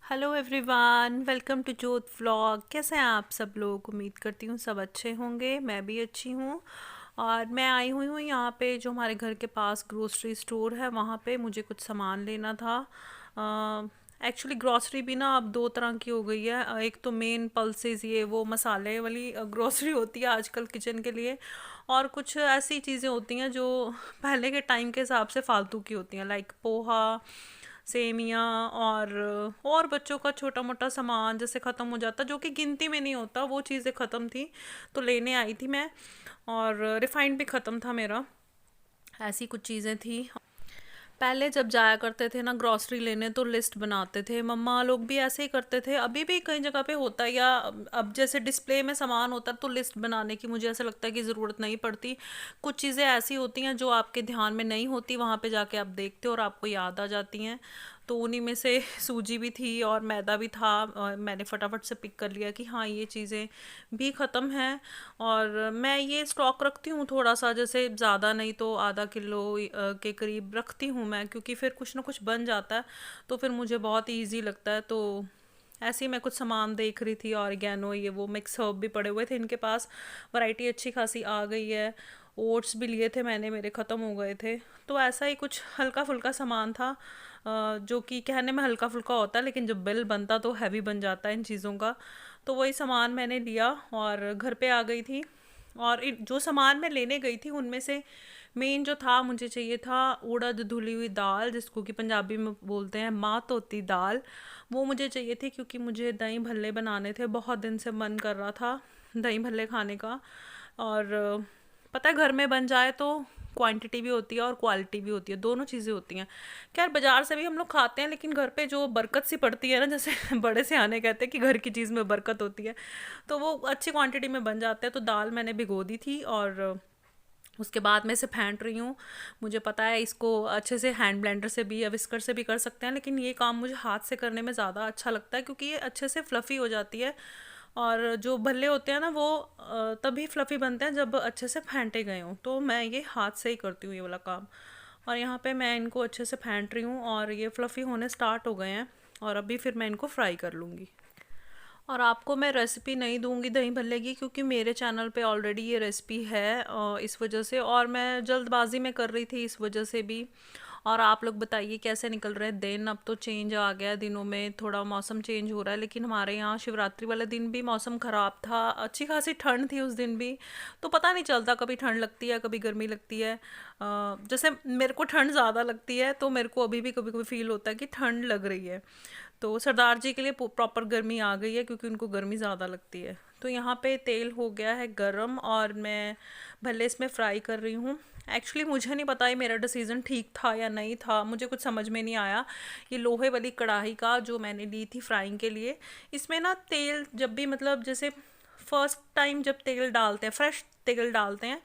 Hello everyone, welcome to जोत vlog. कैसे हैं आप सब लोग? उम्मीद करती हूँ सब अच्छे होंगे। मैं भी अच्छी हूँ। और मैं आई हुई हूँ यहाँ पे, जो हमारे घर के पास ग्रोसरी स्टोर है, वहाँ पे मुझे कुछ सामान लेना था। एक्चुअली ग्रोसरी भी ना अब दो तरह की हो गई है। एक तो मेन पल्सेस, ये वो मसाले वाली ग्रोसरी होती है आजकल किचन के लिए। और कुछ ऐसी चीज़ें होती हैं जो पहले के टाइम के हिसाब से फालतू की होती हैं, लाइक पोहा, सेमियाँ और बच्चों का छोटा मोटा सामान जैसे ख़त्म हो जाता, जो कि गिनती में नहीं होता, वो चीज़ें ख़त्म थी तो लेने आई थी मैं। और रिफाइंड भी ख़त्म था मेरा। ऐसी कुछ चीज़ें थी। पहले जब जाया करते थे ना ग्रॉसरी लेने, तो लिस्ट बनाते थे। मम्मा लोग भी ऐसे ही करते थे, अभी भी कई जगह पे होता है। या अब जैसे डिस्प्ले में सामान होता है तो लिस्ट बनाने की मुझे ऐसा लगता है कि ज़रूरत नहीं पड़ती। कुछ चीज़ें ऐसी होती हैं जो आपके ध्यान में नहीं होती, वहाँ पे जाके आप देखते हो और आपको याद आ जाती हैं। तो उन्हीं में से सूजी भी थी और मैदा भी था, और मैंने फटाफट से पिक कर लिया कि हाँ ये चीज़ें भी ख़त्म हैं। और मैं ये स्टॉक रखती हूँ थोड़ा सा, जैसे ज़्यादा नहीं तो आधा किलो के करीब रखती हूँ मैं, क्योंकि फिर कुछ ना कुछ बन जाता है तो फिर मुझे बहुत ईजी लगता है। तो ऐसे ही मैं कुछ सामान देख रही थी, ऑर्गेनो ये वो मिक्स हर्ब भी पड़े हुए थे इनके पास। वैरायटी अच्छी खासी आ गई है। ओट्स भी लिए थे मैंने, मेरे ख़त्म हो गए थे। तो ऐसा ही कुछ हल्का फुल्का सामान था, जो कि कहने में हल्का फुल्का होता है लेकिन जब बिल बनता तो हैवी बन जाता है इन चीज़ों का। तो वही सामान मैंने लिया और घर पे आ गई थी। और जो सामान मैं लेने गई थी उनमें से मेन जो था, मुझे चाहिए था उड़द धुली हुई दाल, जिसको कि पंजाबी में बोलते हैं माँ तोती दाल। वो मुझे चाहिए थी क्योंकि मुझे दही भल्ले बनाने थे, बहुत दिन से मन कर रहा था दही भल्ले खाने का। और पता है, घर में बन जाए तो क्वांटिटी भी होती है और क्वालिटी भी होती है, दोनों चीज़ें होती हैं। खैर बाजार से भी हम लोग खाते हैं, लेकिन घर पे जो बरकत सी पड़ती है ना, जैसे बड़े से आने कहते हैं कि घर की चीज़ में बरकत होती है, तो वो अच्छी क्वांटिटी में बन जाते हैं। तो दाल मैंने भिगो दी थी और उसके बाद मैं इसे फेंट रही हूँ। मुझे पता है इसको अच्छे से हैंड ब्लेंडर से भी या विस्कर से भी कर सकते हैं, लेकिन ये काम मुझे हाथ से करने में ज़्यादा अच्छा लगता है, क्योंकि ये अच्छे से फ्लफ़ी हो जाती है। और जो भल्ले होते हैं ना, वो तभी फ्लफ़ी बनते हैं जब अच्छे से फेंटे गए हों। तो मैं ये हाथ से ही करती हूँ ये वाला काम। और यहाँ पे मैं इनको अच्छे से फेंट रही हूँ और ये फ्लफ़ी होने स्टार्ट हो गए हैं। और अभी फिर मैं इनको फ्राई कर लूँगी। और आपको मैं रेसिपी नहीं दूंगी दही भल्ले की, क्योंकि मेरे चैनल पे ऑलरेडी ये रेसिपी है, इस वजह से। और मैं जल्दबाजी में कर रही थी इस वजह से भी। और आप लोग बताइए कैसे निकल रहे हैं दिन? अब तो चेंज आ गया है, दिनों में थोड़ा मौसम चेंज हो रहा है, लेकिन हमारे यहाँ शिवरात्रि वाले दिन भी मौसम ख़राब था, अच्छी खासी ठंड थी उस दिन भी। तो पता नहीं चलता, कभी ठंड लगती है कभी गर्मी लगती है। जैसे मेरे को ठंड ज़्यादा लगती है, तो मेरे को अभी भी कभी कभी फील होता है कि ठंड लग रही है। तो सरदार जी के लिए प्रॉपर गर्मी आ गई है, क्योंकि उनको गर्मी ज़्यादा लगती है। तो यहाँ पे तेल हो गया है गरम और मैं भले इसमें फ्राई कर रही हूँ। एक्चुअली मुझे नहीं पता ये मेरा डिसीज़न ठीक था या नहीं था, मुझे कुछ समझ में नहीं आया। ये लोहे वाली कढ़ाई का जो मैंने ली थी फ्राइंग के लिए, इसमें ना तेल जब भी, मतलब जैसे फर्स्ट टाइम जब तेल डालते हैं, फ्रेश तेल डालते हैं,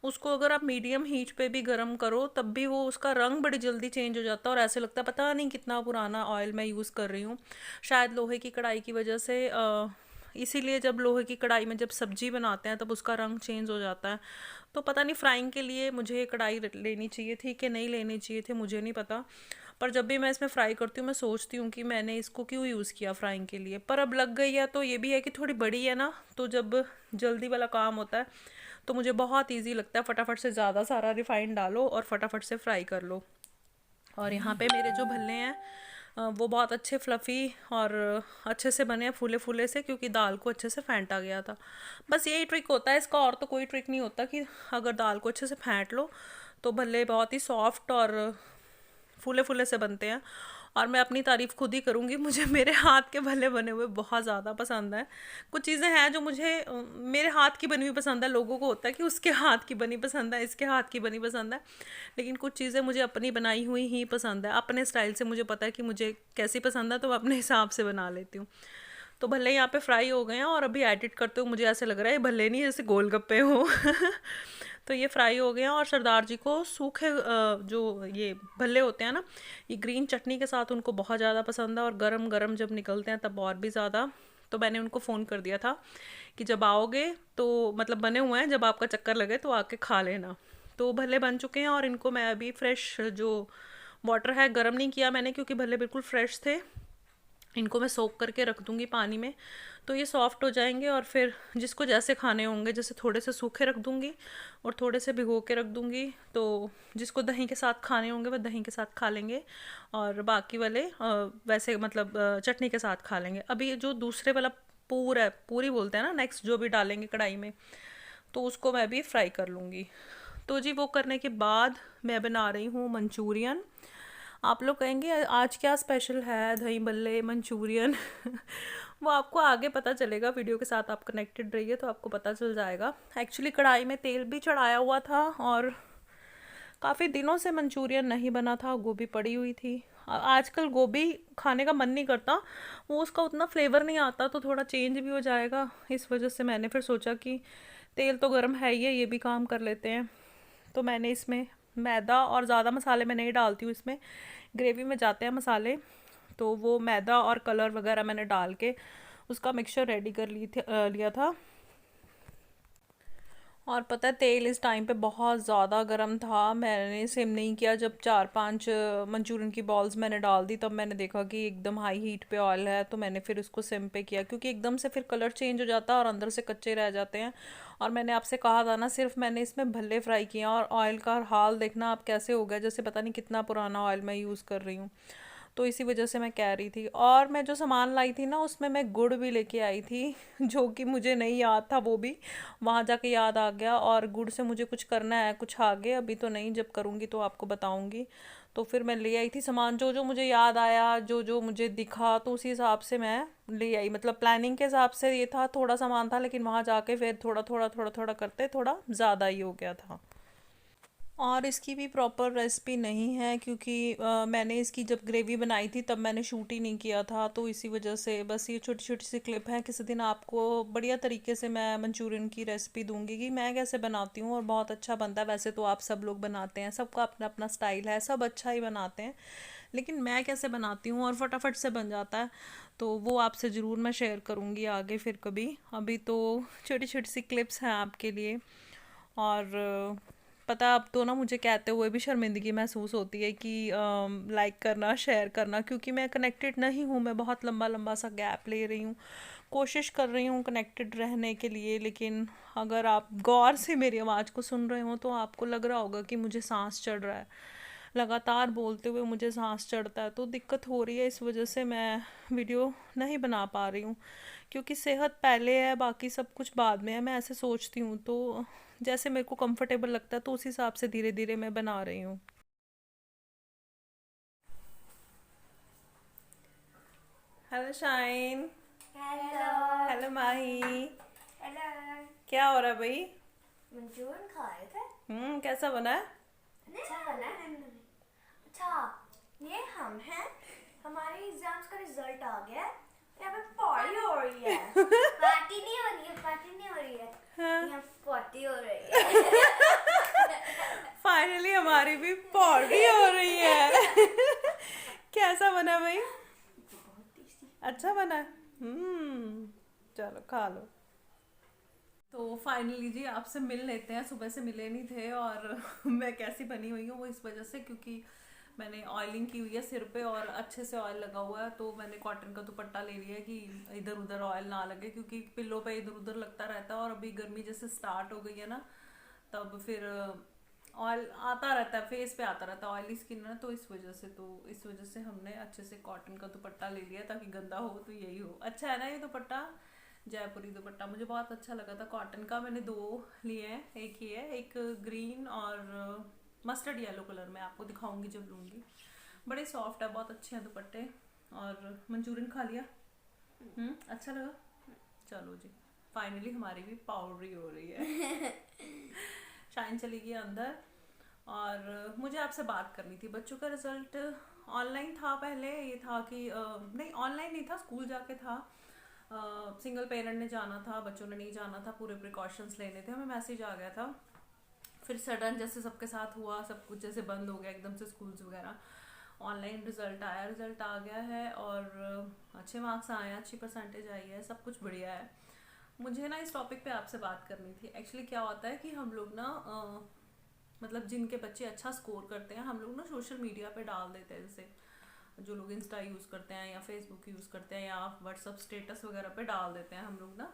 उसको अगर आप मीडियम हीट पे भी गर्म करो तब भी वो उसका रंग बड़ी जल्दी चेंज हो जाता है, और ऐसे लगता है पता नहीं कितना पुराना ऑयल मैं यूज़ कर रही हूँ। शायद लोहे की कढ़ाई की वजह से। इसीलिए जब लोहे की कढ़ाई में जब सब्जी बनाते हैं तब उसका रंग चेंज हो जाता है। तो पता नहीं फ्राइंग के लिए मुझे ये कढ़ाई लेनी चाहिए थी कि नहीं लेनी चाहिए थी, मुझे नहीं पता। पर जब भी मैं इसमें फ्राई करती हूँ मैं सोचती हूँ कि मैंने इसको क्यों यूज़ किया फ्राइंग के लिए। पर अब लग गई है, तो ये भी है कि थोड़ी बड़ी है ना, तो जब जल्दी वाला काम होता है तो मुझे बहुत इजी लगता है, फटाफट से ज़्यादा सारा रिफाइंड डालो और फटाफट से फ्राई कर लो। और यहाँ पे मेरे जो भल्ले हैं, वो बहुत अच्छे फ्लफ़ी और अच्छे से बने हैं, फूले फूले से, क्योंकि दाल को अच्छे से फेंटा गया था। बस यही ट्रिक होता है इसका, और तो कोई ट्रिक नहीं होता, कि अगर दाल को अच्छे से फेंट लो तो भल्ले बहुत ही सॉफ्ट और फूले फूले से बनते हैं। और मैं अपनी तारीफ़ खुद ही करूँगी, मुझे मेरे हाथ के भले बने हुए बहुत ज़्यादा पसंद है। कुछ चीज़ें हैं जो मुझे मेरे हाथ की बनी हुई पसंद है, लोगों को होता है कि उसके हाथ की बनी पसंद है, इसके हाथ की बनी पसंद है। लेकिन कुछ चीज़ें मुझे अपनी बनाई हुई ही पसंद है, अपने स्टाइल से मुझे पता है कि मुझे कैसी पसंद है, तो मैं अपने हिसाब से बना लेती हूँ। तो भले यहाँ पे फ्राई हो गए हैं, और अभी एडिट करते हुए मुझे ऐसे लग रहा है भले नहीं जैसे गोलगप्पे हो। तो ये फ्राई हो गए हैं, और सरदार जी को सूखे जो ये भल्ले होते हैं ना, ये ग्रीन चटनी के साथ उनको बहुत ज़्यादा पसंद है, और गरम गरम जब निकलते हैं तब और भी ज़्यादा। तो मैंने उनको फ़ोन कर दिया था कि जब आओगे तो, मतलब बने हुए हैं, जब आपका चक्कर लगे तो आके खा लेना। तो भले बन चुके हैं, और इनको मैं अभी फ्रेश जो वाटर है, गर्म नहीं किया मैंने क्योंकि भले बिल्कुल फ्रेश थे। इनको मैं सोक करके रख दूँगी पानी में, तो ये सॉफ्ट हो जाएंगे। और फिर जिसको जैसे खाने होंगे, जैसे थोड़े से सूखे रख दूँगी और थोड़े से भिगो के रख दूँगी, तो जिसको दही के साथ खाने होंगे वह दही के साथ खा लेंगे, और बाकी वाले वैसे मतलब चटनी के साथ खा लेंगे। अभी ये जो दूसरे वाला पूर है, पूरी बोलते हैं ना, नेक्स्ट जो भी डालेंगे कढ़ाई में, तो उसको मैं भी फ्राई कर लूँगी। तो जी वो करने के बाद मैं बना रही हूँ मंचूरियन। आप लोग कहेंगे आज क्या स्पेशल है, दही बल्ले मंचूरियन वो आपको आगे पता चलेगा, वीडियो के साथ आप कनेक्टेड रहिए तो आपको पता चल जाएगा। एक्चुअली कढ़ाई में तेल भी चढ़ाया हुआ था, और काफ़ी दिनों से मंचूरियन नहीं बना था, गोभी पड़ी हुई थी। आजकल गोभी खाने का मन नहीं करता, वो उसका उतना फ्लेवर नहीं आता, तो थोड़ा चेंज भी हो जाएगा। इस वजह से मैंने फिर सोचा कि तेल तो गर्म है ही है, ये भी काम कर लेते हैं। तो मैंने इसमें मैदा, और ज़्यादा मसाले मैं नहीं डालती हूँ इसमें, ग्रेवी में जाते हैं मसाले, तो वो मैदा और कलर वगैरह मैंने डाल के उसका मिक्सचर रेडी कर लिया था। और पता है तेल इस टाइम पे बहुत ज़्यादा गर्म था, मैंने सिम नहीं किया। जब 4-5 मंचूरियन की बॉल्स मैंने डाल दी, तब मैंने देखा कि एकदम हाई हीट पे ऑयल है, तो मैंने फिर उसको सिम पे किया, क्योंकि एकदम से फिर कलर चेंज हो जाता है और अंदर से कच्चे रह जाते हैं। और मैंने आपसे कहा था ना, सिर्फ मैंने इसमें भल्ले फ्राई किए हैं, और ऑयल का हाल देखना आप कैसे हो गया, जैसे पता नहीं कितना पुराना ऑयल मैं यूज़ कर रही हूँ। तो इसी वजह से मैं कह रही थी। और मैं जो सामान लाई थी ना, उसमें मैं गुड़ भी लेके आई थी जो कि मुझे नहीं याद था, वो भी वहाँ जाके याद आ गया। और गुड़ से मुझे कुछ करना है कुछ आगे, अभी तो नहीं, जब करूँगी तो आपको बताऊँगी। तो फिर मैं ले आई थी सामान, जो जो मुझे याद आया, जो जो मुझे दिखा, तो उसी हिसाब से मैं ले आई। मतलब प्लानिंग के हिसाब से ये था, थोड़ा सामान था, लेकिन वहाँ जाके फिर थोड़ा थोड़ा थोड़ा थोड़ा करते थोड़ा ज़्यादा ही हो गया था। और इसकी भी प्रॉपर रेसिपी नहीं है, क्योंकि मैंने इसकी जब ग्रेवी बनाई थी तब मैंने शूट ही नहीं किया था, तो इसी वजह से बस ये छोटी छोटी सी क्लिप है। किसी दिन आपको बढ़िया तरीके से मैं मंचूरियन की रेसिपी दूंगी कि मैं कैसे बनाती हूँ, और बहुत अच्छा बनता है। वैसे तो आप सब लोग बनाते हैं, सबका अपना अपना स्टाइल है, सब अच्छा ही बनाते हैं, लेकिन मैं कैसे बनाती हूँ और फटाफट से बन जाता है, तो वो आपसे ज़रूर मैं शेयर करूँगी आगे फिर कभी। अभी तो छोटी छोटी सी क्लिप्स हैं आपके लिए। और पता, अब तो ना मुझे कहते हुए भी शर्मिंदगी महसूस होती है कि लाइक करना, शेयर करना, क्योंकि मैं कनेक्टेड नहीं हूँ। मैं बहुत लंबा लंबा सा गैप ले रही हूँ, कोशिश कर रही हूँ कनेक्टेड रहने के लिए, लेकिन अगर आप गौर से मेरी आवाज़ को सुन रहे हो तो आपको लग रहा होगा कि मुझे सांस चढ़ रहा है। लगातार बोलते हुए मुझे सांस चढ़ता है, तो दिक्कत हो रही है, इस वजह से मैं वीडियो नहीं बना पा रही हूँ। क्योंकि सेहत पहले है, बाकी सब कुछ बाद में है, मैं ऐसे सोचती हूँ। तो जैसे मेरे को कंफर्टेबल लगता है, तो उस हिसाब से धीरे धीरे मैं बना रही हूँ। Hello shine. हेलो। हेलो माही। हेलो। क्या हो रहा है भाई? मंचूरियन खा रहे थे। कैसा बना है? अच्छा बना है। अच्छा, ये हम हैं, हमारे एग्जाम्स का रिजल्ट आ गया है, यहाँ पे पार्टी हो रही है। पार्टी नहीं हो रही है, पार्टी नहीं हो रही है, हाँ, यहाँ पार्टी हो रही है। फाइनली हमारी भी पार्टी हो रही है कैसा बना भाई? बहुत टेस्टी। अच्छा बना है। चलो खा लो। तो फाइनली जी आपसे मिल लेते हैं, सुबह से मिले नहीं थे। और मैं कैसी बनी हुई हूँ वो इस वजह से, क्योंकि मैंने ऑयलिंग की हुई है सिर पे और अच्छे से ऑयल लगा हुआ है, तो मैंने कॉटन का दुपट्टा ले लिया है कि इधर उधर ऑयल ना लगे, क्योंकि पिल्लों पे इधर उधर लगता रहता है। और अभी गर्मी जैसे स्टार्ट हो गई है ना, तब फिर ऑयल आता रहता है, फेस पे आता रहता है, ऑयली स्किन है, तो इस वजह से हमने अच्छे से कॉटन का दुपट्टा ले लिया, ताकि गंदा हो तो यही हो। अच्छा है ना ये दुपट्टा? जयपुरी दुपट्टा मुझे बहुत अच्छा लगा था कॉटन का। मैंने दो लिए हैं, एक ही है, एक ग्रीन और मस्टर्ड येलो कलर में, आपको दिखाऊंगी जब लूँगी। बड़े सॉफ्ट है, बहुत अच्छे हैं दुपट्टे। और मंचूरियन खा लिया? अच्छा लगा। चलो जी, फाइनली हमारी भी पाउडरी हो रही है शाइन चली गई अंदर। और मुझे आपसे बात करनी थी, बच्चों का रिजल्ट ऑनलाइन था पहले, ये था कि नहीं ऑनलाइन नहीं था, स्कूल जाके था। सिंगल पेरेंट ने जाना था, बच्चों ने नहीं जाना था, पूरे प्रिकॉशंस लेने थे, हमें मैसेज आ गया था। फिर सडन जैसे सबके साथ हुआ, सब कुछ जैसे बंद हो गया एकदम से, स्कूल्स वगैरह। ऑनलाइन रिजल्ट आया, रिजल्ट आ गया है, और अच्छे मार्क्स आए हैं, अच्छी परसेंटेज आई है, सब कुछ बढ़िया है। मुझे ना इस टॉपिक पे आपसे बात करनी थी। एक्चुअली क्या होता है कि हम लोग ना मतलब जिनके बच्चे अच्छा स्कोर करते हैं, हम लोग ना सोशल मीडिया पे डाल देते हैं, जैसे जो लोग इंस्टा यूज़ करते हैं या फेसबुक यूज़ करते हैं या व्हाट्सअप स्टेटस वगैरह पे डाल देते हैं हम लोग ना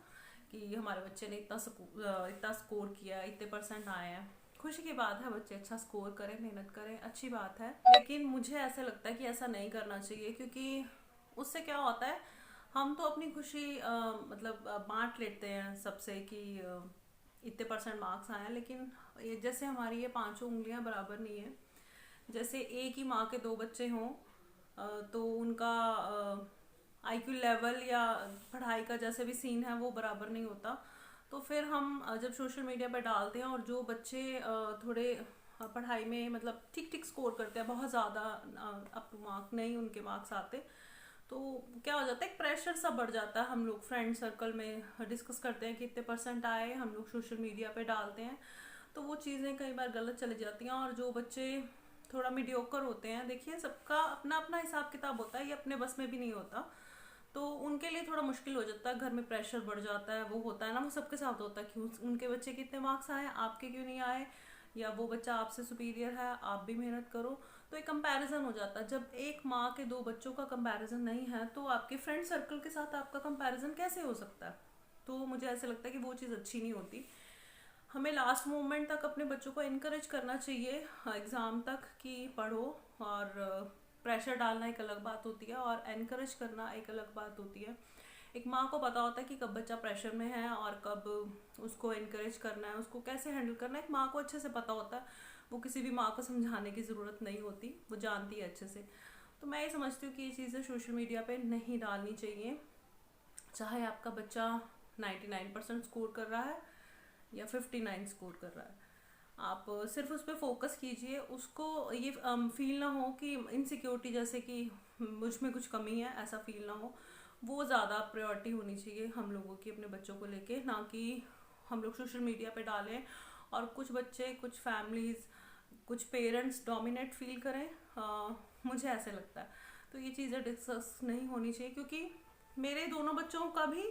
कि हमारे बच्चे ने इतना स्कोर किया, इतने परसेंट आए हैं। खुशी की बात है, बच्चे अच्छा स्कोर करें, मेहनत करें, अच्छी बात है। लेकिन मुझे ऐसा लगता है कि ऐसा नहीं करना चाहिए, क्योंकि उससे क्या होता है, हम तो अपनी खुशी मतलब बांट लेते हैं सबसे कि इतने परसेंट मार्क्स आए हैं, लेकिन ये जैसे हमारी ये पांचों उंगलियां बराबर नहीं है। जैसे एक ही माँ के दो बच्चे हों तो उनका आईक्यू लेवल या पढ़ाई का जैसे भी सीन है वो बराबर नहीं होता। तो फिर हम जब सोशल मीडिया पर डालते हैं और जो बच्चे थोड़े पढ़ाई में मतलब ठीक ठीक स्कोर करते हैं, बहुत ज़्यादा अप टू मार्क नहीं उनके मार्क्स आते, तो क्या हो जाता है, एक प्रेशर सा बढ़ जाता है। हम लोग फ्रेंड सर्कल में डिस्कस करते हैं कि इतने परसेंट आए, हम लोग सोशल मीडिया पे डालते हैं, तो वो चीज़ें कई बार गलत चली जाती हैं। और जो बच्चे थोड़ा मीडियोकर होते हैं, देखिए सबका अपना अपना हिसाब किताब होता है, ये अपने बस में भी नहीं होता, तो उनके लिए थोड़ा मुश्किल हो जाता है, घर में प्रेशर बढ़ जाता है। वो होता है ना, वो सबके साथ होता है कि उनके बच्चे कितने मार्क्स आए, आपके क्यों नहीं आए, या वो बच्चा आपसे सुपीरियर है, आप भी मेहनत करो। तो एक कंपैरिजन हो जाता है। जब एक माँ के दो बच्चों का कंपैरिजन नहीं है, तो आपके फ्रेंड सर्कल के साथ आपका कंपैरिजन कैसे हो सकता है? तो मुझे ऐसा लगता है कि वो चीज़ अच्छी नहीं होती। हमें लास्ट मोमेंट तक अपने बच्चों को इनकरेज करना चाहिए एग्ज़ाम तक कि पढ़ो, और प्रेशर डालना एक अलग बात होती है और एनकरेज करना एक अलग बात होती है। एक माँ को पता होता है कि कब बच्चा प्रेशर में है और कब उसको इनकरेज करना है, उसको कैसे हैंडल करना है, एक माँ को अच्छे से पता होता है। वो किसी भी माँ को समझाने की ज़रूरत नहीं होती, वो जानती है अच्छे से। तो मैं ये समझती हूँ कि ये चीज़ें सोशल मीडिया पे नहीं डालनी चाहिए। चाहे आपका बच्चा 99% स्कोर कर रहा है या 59 स्कोर कर रहा है, आप सिर्फ उस पर फोकस कीजिए। उसको ये फील ना हो कि इनसिक्योरिटी, जैसे कि मुझ में कुछ कमी है, ऐसा फील ना हो। वो ज़्यादा प्रायोरिटी होनी चाहिए हम लोगों की अपने बच्चों को लेके, ना कि हम लोग सोशल मीडिया पे डालें और कुछ बच्चे, कुछ फैमिलीज़, कुछ पेरेंट्स डोमिनेट फील करें। मुझे ऐसे लगता है। तो ये चीज़ें डिस्कस नहीं होनी चाहिए, क्योंकि मेरे दोनों बच्चों का भी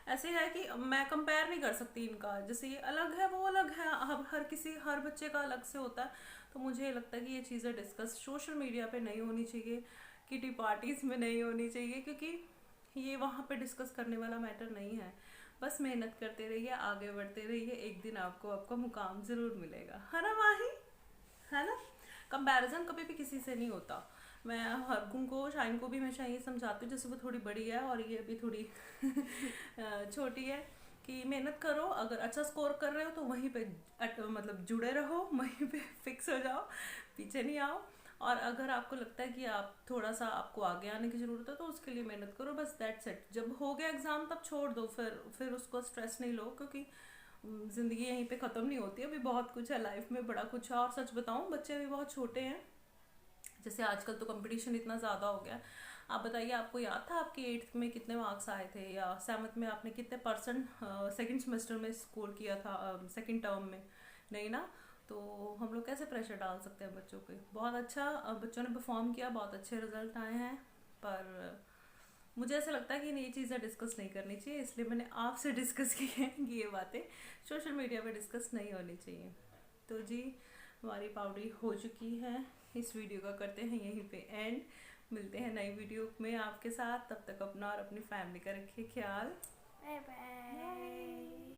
ऐसे है कि मैं कंपेयर नहीं कर सकती इनका, जैसे ये अलग है वो अलग है, अब हर बच्चे का अलग से होता है। तो मुझे लगता है कि ये चीज़ें डिस्कस सोशल मीडिया पे नहीं होनी चाहिए, किटी पार्टीज़ में नहीं होनी चाहिए, क्योंकि ये वहाँ पे डिस्कस करने वाला मैटर नहीं है। बस मेहनत करते रहिए, आगे बढ़ते रहिए, एक दिन आपको आपका मुकाम ज़रूर मिलेगा, है ना माही, है ना? कंपैरिजन कभी भी किसी से नहीं होता। मैं हरगुन को, शाइन को भी हमेशा ये समझाती हूँ, जैसे वो थोड़ी बड़ी है और ये अभी थोड़ी छोटी है, कि मेहनत करो, अगर अच्छा स्कोर कर रहे हो तो वहीं पे मतलब जुड़े रहो, वहीं पे फिक्स हो जाओ, पीछे नहीं आओ। और अगर आपको लगता है कि आप थोड़ा सा आपको आगे आने की ज़रूरत है, तो उसके लिए मेहनत करो, बस दैट्स इट। जब हो गया एग्ज़ाम तब छोड़ दो, फिर उसको स्ट्रेस नहीं लो, क्योंकि ज़िंदगी यहीं पे ख़त्म नहीं होती, अभी बहुत कुछ है लाइफ में, बड़ा कुछ है। और सच बताऊँ, बच्चे अभी बहुत छोटे हैं, जैसे आजकल तो कंपटीशन इतना ज़्यादा हो गया। आप बताइए, आपको याद था आपके 8th में कितने मार्क्स आए थे, या 7th में आपने कितने परसेंट सेकंड सेमेस्टर में स्कोर किया था, सेकंड टर्म में? नहीं ना। तो हम लोग कैसे प्रेशर डाल सकते हैं बच्चों पे? बहुत अच्छा बच्चों ने परफॉर्म किया, बहुत अच्छे रिजल्ट आए हैं, पर मुझे ऐसा लगता है कि ये चीज़ें डिस्कस नहीं करनी चाहिए, इसलिए मैंने आपसे डिस्कस की है कि ये बातें सोशल मीडिया पे डिस्कस नहीं होनी चाहिए। तो जी, हमारी पाउडरी हो चुकी है, इस वीडियो का करते हैं यहीं पे एंड। मिलते हैं नई वीडियो में आपके साथ, तब तक अपना और अपनी फैमिली का रखिए ख्याल। Bye bye.